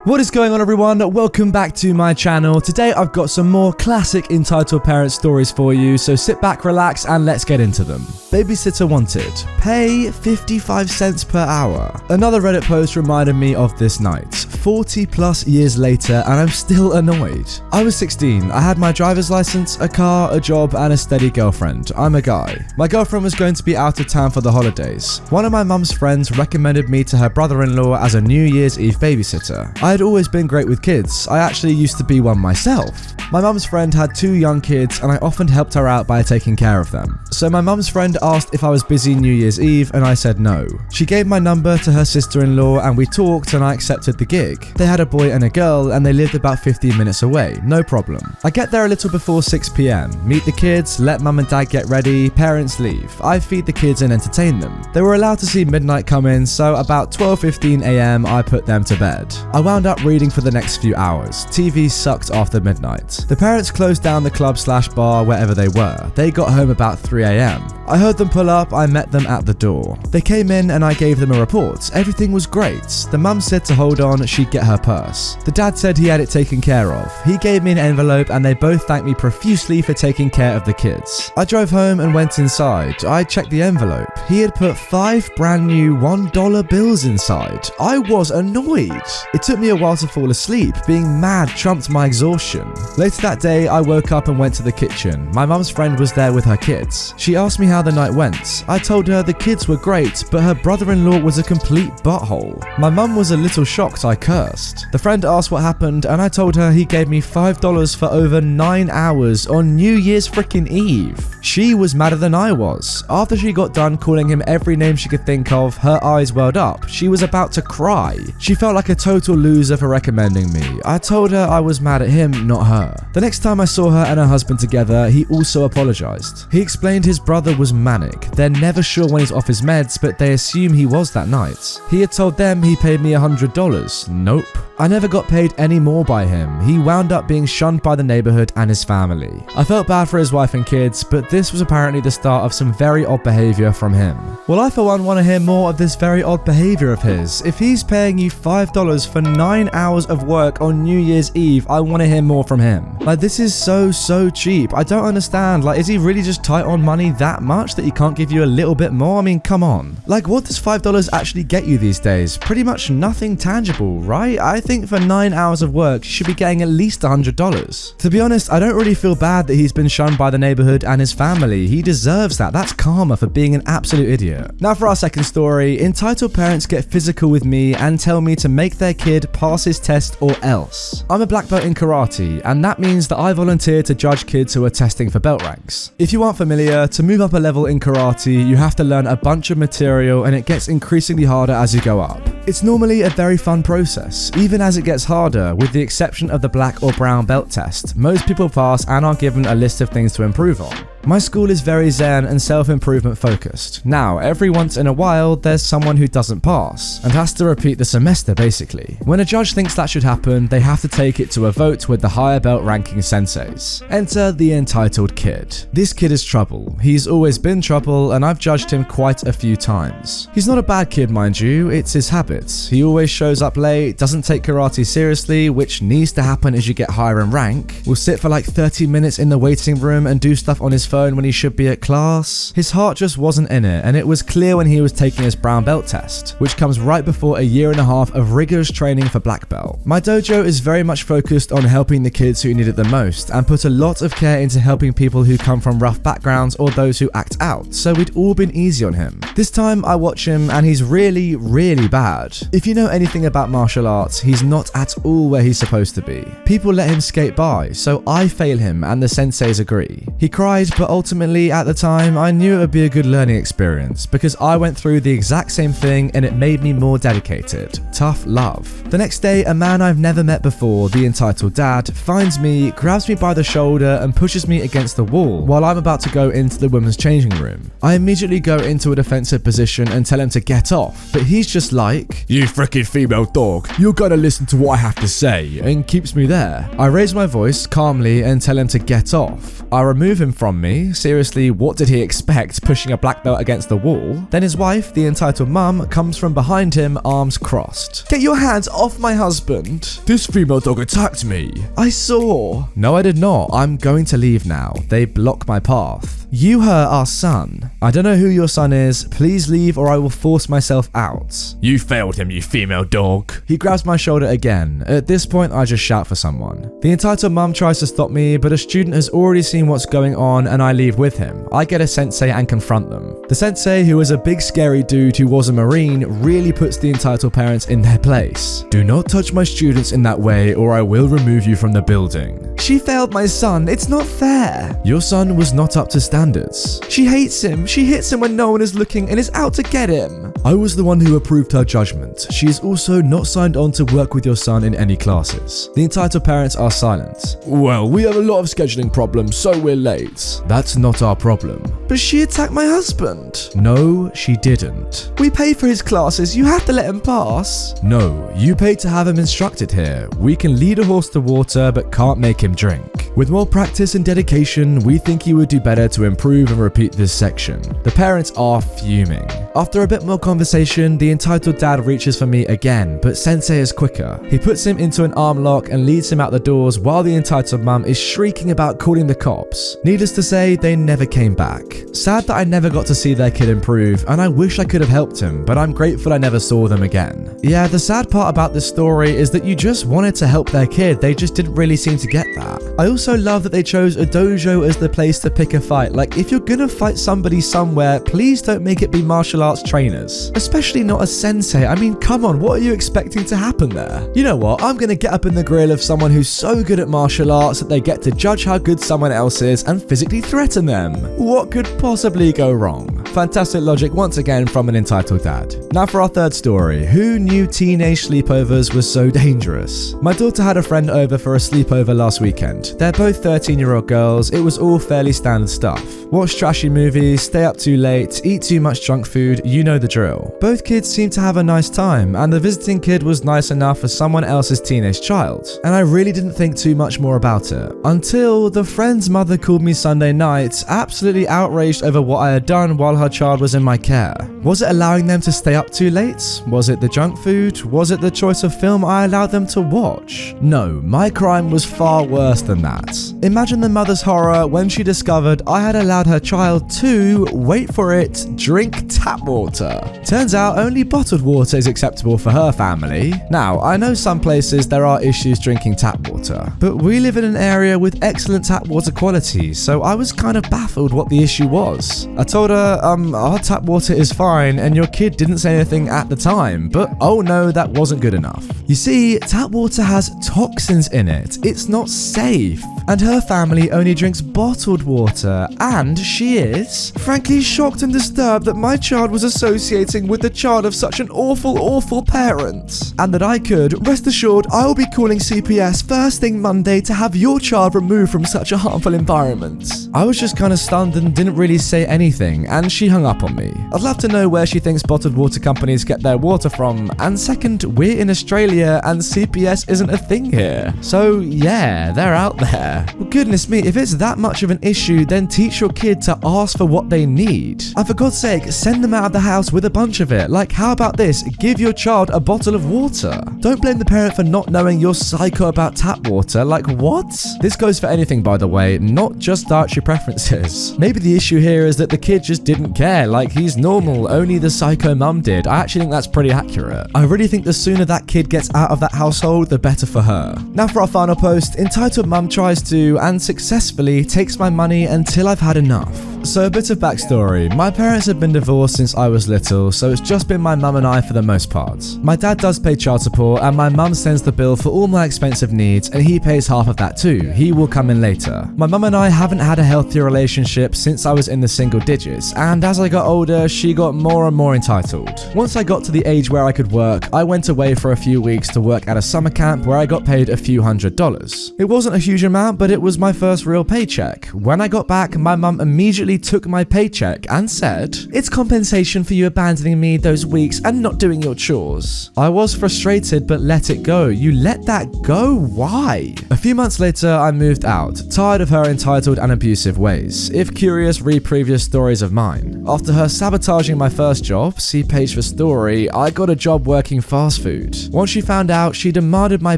What is going on, everyone? Welcome back to my channel. Today I've got some more classic entitled parent stories for you, so sit back, relax, and let's get into them. Babysitter wanted. Pay 55 cents per hour. Another Reddit post reminded me of this night. 40 plus years later and I'm still annoyed. I was 16. I had my driver's license, a car, a job, and a steady girlfriend. I'm a guy. My girlfriend was going to be out of town for the holidays. One of my mum's friends recommended me to her brother-in-law as a New Year's Eve babysitter. I had always been great with kids. I actually used to be one myself. My mum's friend had 2 young kids and I often helped her out by taking care of them. So my mum's friend asked if I was busy New Year's Eve and I said no. She gave my number to her sister-in-law and we talked and I accepted the gig. They had a boy and a girl and they lived about 15 minutes away, no problem. I get there a little before 6 p.m, meet the kids, let mum and dad get ready, parents leave. I feed the kids and entertain them. They were allowed to see midnight come in, so about 12:15 a.m. I put them to bed. I wound up reading for the next few hours. TV sucked after midnight. The parents closed down the club/bar wherever they were. They got home about 3 a.m. I heard them pull up, I met them at the door. They came in and I gave them a report. Everything was great. The mum said to hold on, she'd get her purse. The dad said he had it taken care of. He gave me an envelope and they both thanked me profusely for taking care of the kids. I drove home and went inside. I checked the envelope. He had put 5 brand new $1 bills inside. I was annoyed. It took me a while to fall asleep. Being mad trumped my exhaustion. Later that day, I woke up and went to the kitchen. My mum's friend was there with her kids. She asked me how the night went. I told her the kids were great, but her brother-in-law was a complete butthole. My mum was a little shocked I cursed. The friend asked what happened and I told her he gave me $5 for over 9 hours on New Year's freaking Eve. She was madder than I was. After she got done calling him every name she could think of, her eyes welled up. She was about to cry. She felt like a total loser for recommending me. I told her I was mad at him, not her. The next time I saw her and her husband together, he also apologized. He explained his brother was manic. They're never sure when he's off his meds, but they assume he was that night. He had told them he paid me $100. Nope. I never got paid any more by him. He wound up being shunned by the neighborhood and his family. I felt bad for his wife and kids, but this was apparently the start of some very odd behavior from him. Well, I for one want to hear more of this very odd behavior of his. If he's paying you $5 for 9 hours of work on New Year's Eve, I want to hear more from him. Like, this is so cheap. I don't understand. Like, is he really just tight on money that much that he can't give you a little bit more? I mean, come on. Like, what does $5 actually get you these days? Pretty much nothing tangible, right? I think for 9 hours of work, you should be getting at least $100. To be honest, I don't really feel bad that he's been shunned by the neighborhood and his family. He deserves that. That's karma for being an absolute idiot. Now for our second story, entitled parents get physical with me and tell me to make their kid pass his test or else. I'm a black belt in karate, and that means that I volunteer to judge kids who are testing for belt ranks. If you aren't familiar, to move up a level in karate, you have to learn a bunch of material and it gets increasingly harder as you go up. It's normally a very fun process, even as it gets harder, with the exception of the black or brown belt test. Most people pass and are given a list of things to improve on. My school is very zen and self-improvement focused. Now, every once in a while, there's someone who doesn't pass and has to repeat the semester basically. When a judge thinks that should happen, they have to take it to a vote with the higher belt ranking senseis. Enter the entitled kid. This kid is trouble. He's always been trouble and I've judged him quite a few times. He's not a bad kid, mind you, it's his habits. He always shows up late, doesn't take karate seriously, which needs to happen as you get higher in rank, will sit for like 30 minutes in the waiting room and do stuff on his phone when he should be at class. His heart just wasn't in it, and it was clear when he was taking his brown belt test, which comes right before a year and a half of rigorous training for black belt. My dojo is very much focused on helping the kids who need it the most and put a lot of care into helping people who come from rough backgrounds or those who act out, so we'd all been easy on him. This time I watch him and he's really bad. If you know anything about martial arts, he's not at all where he's supposed to be. People let him skate by, so I fail him and the senseis agree. He cried, but ultimately at the time I knew it would be a good learning experience because I went through the exact same thing and it made me more dedicated. Tough love. The next day, a man I've never met before, the entitled dad, finds me, grabs me by the shoulder and pushes me against the wall while I'm about to go into the women's changing room. I immediately go into a defensive position and tell him to get off, but he's just like, "You freaking female dog, you're gonna listen to what I have to say," and keeps me there. I raise my voice calmly and tell him to get off. I remove him from me me. Seriously, what did he expect, pushing a black belt against the wall? Then his wife, the entitled mum, comes from behind him, arms crossed. Get your hands off my husband. This female dog attacked me. I saw. No, I did not. I'm going to leave now. They block my path. You hurt our son. I don't know who your son is. Please leave or I will force myself out. You failed him, you female dog. He grabs my shoulder again. At this point, I just shout for someone. The entitled mum tries to stop me, but a student has already seen what's going on and I leave with him. I get a sensei and confront them. The sensei, who is a big scary dude who was a Marine, really puts the entitled parents in their place. Do not touch my students in that way or I will remove you from the building. She failed my son. It's not fair. Your son was not up to standards. She hates him. She hits him when no one is looking and is out to get him. I was the one who approved her judgment. She is also not signed on to work with your son in any classes. The entitled parents are silent. Well, we have a lot of scheduling problems, so we're late. That's not our problem. But she attacked my husband. No, she didn't. We pay for his classes. You have to let him pass. No, you paid to have him instructed here. We can lead a horse to water, but can't make him drink. With more practice and dedication, we think he would do better to improve and repeat this section. The parents are fuming. After a bit more conversation, the entitled dad reaches for me again, but sensei is quicker. He puts him into an arm lock and leads him out the doors while the entitled mum is shrieking about calling the cops. Needless to say, they never came back. Sad that I never got to see their kid improve, and I wish I could have helped him, but I'm grateful I never saw them again. Yeah, the sad part about this story is that you just wanted to help their kid, they just didn't really seem to get that. I also love that they chose a dojo as the place to pick a fight. Like, if you're gonna fight somebody somewhere, please don't make it be martial arts trainers. Especially not a sensei. I mean, come on, what are you expecting to happen there? You know what, I'm gonna get up in the grill of someone who's so good at martial arts that they get to judge how good someone else is and physically threaten them. What could possibly go wrong? Fantastic logic once again from an entitled dad. Now for our third story. Who knew teenage sleepovers was so dangerous? My daughter had a friend over for a sleepover last weekend. They're both 13-year-old girls. It was all fairly standard stuff. Watch trashy movies, stay up too late, eat too much junk food, you know the drill. Both kids seemed to have a nice time, and the visiting kid was nice enough for someone else's teenage child. And I really didn't think too much more about it. Until the friend's mother called me Sunday night, absolutely outraged over what I had done while her child was in my care. Was it allowing them to stay up too late? Was it the junk food? Was it the choice of film I allowed them to watch? No, my crime was far worse than that. Imagine the mother's horror when she discovered I had allowed her child to, wait for it, drink tap water. Turns out only bottled water is acceptable for her family. Now, I know some places there are issues drinking tap water, but we live in an area with excellent tap water quality, so I was kind of baffled what the issue was. I told her, our tap water is fine and your kid didn't say anything at the time, but oh no, that wasn't good enough. You see, tap water has toxins in it. It's not safe. And her family only drinks bottled water, and she is, frankly, shocked and disturbed that my child was associating with the child of such an awful, awful parent. And that I could, rest assured, I'll be calling CPS first thing Monday to have your child removed from such a harmful environment. I was just kind of stunned and didn't really say anything, and she hung up on me. I'd love to know where she thinks bottled water companies get their water from, and second, we're in Australia and CPS isn't a thing here. So yeah, they're out there. Well, goodness me, if it's that much of an issue, then teach your kid to ask for what they need. And for God's sake, send them out of the house with a bunch of it. Like, how about this? Give your child a bottle of water. Don't blame the parent for not knowing you're psycho about tap water. Like, what? This goes for anything, by the way, not just dietary preferences. Maybe the issue here is that the kid just didn't care. Like, he's normal, only the psycho mum did. I actually think that's pretty accurate. I really think the sooner that kid gets out of that household, the better for her. Now for our final post. Entitled mum tries to, and successfully, takes my money until I've had enough. So a bit of backstory. My parents have been divorced since I was little, so it's just been my mum and I for the most part. My dad does pay child support, and my mum sends the bill for all my expensive needs, and he pays half of that too. He will come in later. My mum and I haven't had a healthy relationship since I was in the single digits, and as I got older, she got more and more entitled. Once I got to the age where I could work, I went away for a few weeks to work at a summer camp where I got paid a few $100s. It wasn't a huge amount, but it was my first real paycheck. When I got back, my mum immediately took my paycheck and said, "It's compensation for you abandoning me those weeks and not doing your chores." I was frustrated but let it go. You let that go? Why? A A few months later, I moved out, tired of her entitled and abusive ways. If curious, read previous stories of mine. After her sabotaging my first job, see page for story, I got a job working fast food. Once she found out, she demanded my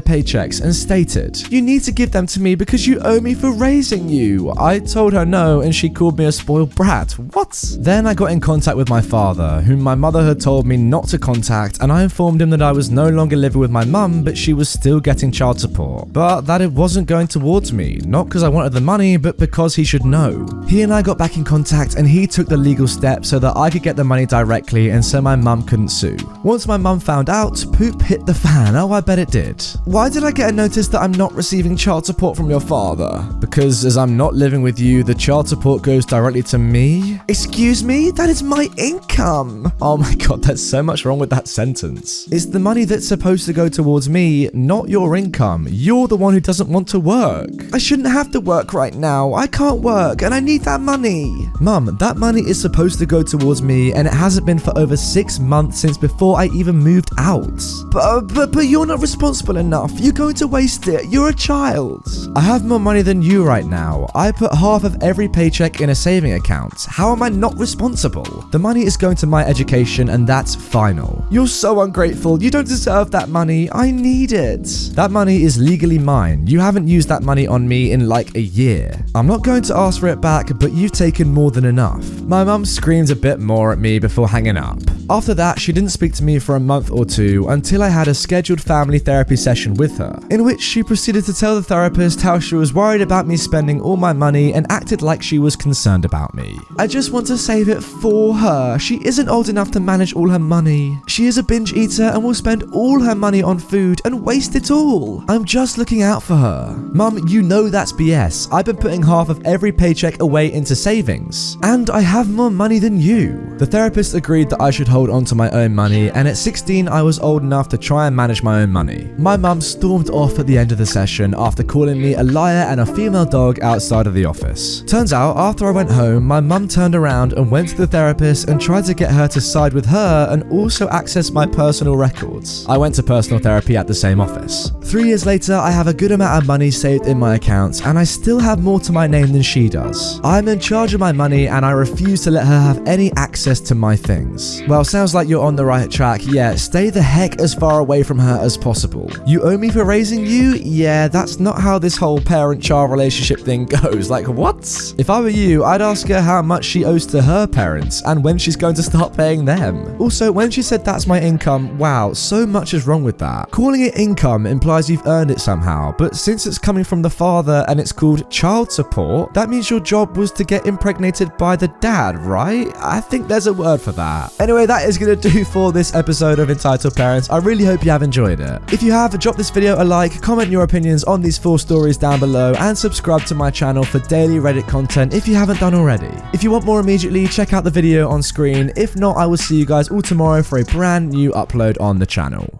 paychecks and stated, "You need to give them to me because you owe me for raising you." I told her no and she called me a spoiled brat. What? Then I got in contact with my father, whom my mother had told me not to contact, and I informed him that I was no longer living with my mum, but she was still getting child support. But that it wasn't going towards me, not because I wanted the money, but because he should know. He and I got back in contact and he took the legal steps so that I could get the money directly and so my mum couldn't sue. Once my mum found out, poop hit the fan. Oh, I bet it did. Why did I get a notice that I'm not receiving child support from your father? Because as I'm not living with you, the child support goes directly to me? Excuse me? That is my income. Oh my god, there's so much wrong with that sentence. It's the money that's supposed to go towards me, not your income. You're the one who doesn't want to work. I shouldn't have to work right now. I can't work and I need that money. Mum, that money is supposed to go towards me and it hasn't been for over 6 months since before I even moved out. But you're not responsible enough. You're going to waste it. You're a child. I have more money than you right now. I put half of every paycheck in a saving account. How am I not responsible? The money is going to my education and that's final. You're so ungrateful. You don't deserve that money. I need it. That money is legally mine. You haven't used that money on me in like a year. I'm not going to ask for it back, but you've taken more than enough. My mum screamed a bit more at me before hanging up. After that, she didn't speak to me for a month or two until I had a scheduled family therapy session with her, in which she proceeded to tell the therapist how she was worried about me spending all my money and acted like she was concerned about me. I just want to save it for her. She isn't old enough to manage all her money. She is a binge eater and will spend all her money on food and waste it all. I'm just looking out for her. Mum, you know that's BS. I've been putting half of every paycheck away into savings, and I have more money than you. The therapist agreed that I should hold on to my own money, and at 16 I was old enough to try and manage my own money. My mum stormed off at the end of the session after calling me a liar and a female dog outside of the office. Turns out, after I went home, my mum turned around and went to the therapist and tried to get her to side with her and also access my personal records. I went to personal therapy at the same office. 3 years later, I have a good amount of money saved in my accounts and I still have more to my name than she does. I'm in charge of my money and I refuse to let her have any access to my things. Well, sounds like you're on the right track. Yeah, stay the heck as far away from her as possible. You owe me for raising you? Yeah, that's not how this whole parent-child relationship thing goes. Like, what? If I were you, I'd ask her how much she owes to her parents and when she's going to start paying them. Also, when she said that's my income, wow, so much is wrong with that. Calling it income implies you've earned it somehow, but since it's coming from the father and it's called child support, that means your job was to get impregnated by the dad, right? I think there's a word for that. Anyway, that is going to do for this episode of Entitled Parents. I really hope you have enjoyed it. If you have, drop this video a like, comment your opinions on these 4 stories down below, and subscribe to my channel for daily Reddit content if you haven't done already. If you want more immediately, check out the video on screen. If not, I will see you guys all tomorrow for a brand new upload on the channel.